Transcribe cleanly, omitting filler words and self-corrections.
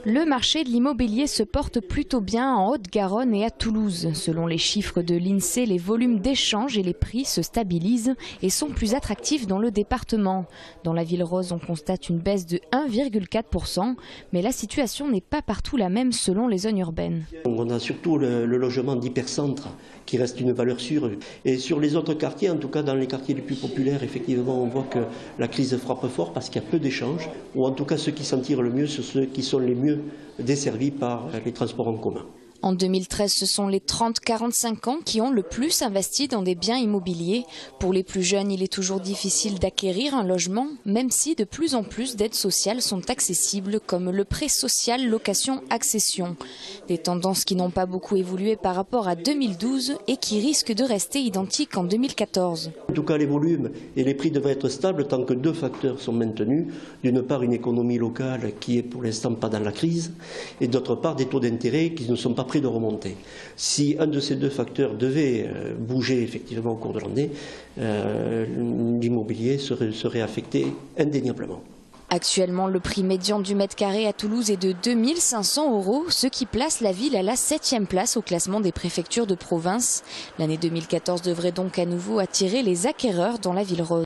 Le marché de l'immobilier se porte plutôt bien en Haute-Garonne et à Toulouse. Selon les chiffres de l'INSEE, les volumes d'échanges et les prix se stabilisent et sont plus attractifs dans le département. Dans la Ville Rose, on constate une baisse de 1,4%, mais la situation n'est pas partout la même selon les zones urbaines. On a surtout le logement d'hypercentre qui reste une valeur sûre. Et sur les autres quartiers, en tout cas dans les quartiers les plus populaires, effectivement, on voit que la crise frappe fort parce qu'il y a peu d'échanges, ou en tout cas ceux qui s'en tirent le mieux, ce sont ceux qui sont les mieux desservis par les transports en commun. En 2013, ce sont les 30-45 ans qui ont le plus investi dans des biens immobiliers. Pour les plus jeunes, il est toujours difficile d'acquérir un logement, même si de plus en plus d'aides sociales sont accessibles, comme le prêt social location-accession. Des tendances qui n'ont pas beaucoup évolué par rapport à 2012 et qui risquent de rester identiques en 2014. En tout cas, les volumes et les prix devraient être stables tant que deux facteurs sont maintenus. D'une part, une économie locale qui est pour l'instant pas dans la crise, et d'autre part, des taux d'intérêt qui ne sont pas près de remonter. Si un de ces deux facteurs devait bouger effectivement au cours de l'année, l'immobilier serait affecté indéniablement. Actuellement, le prix médian du mètre carré à Toulouse est de 2 500 €, ce qui place la ville à la 7e place au classement des préfectures de province. L'année 2014 devrait donc à nouveau attirer les acquéreurs dans la Ville Rose.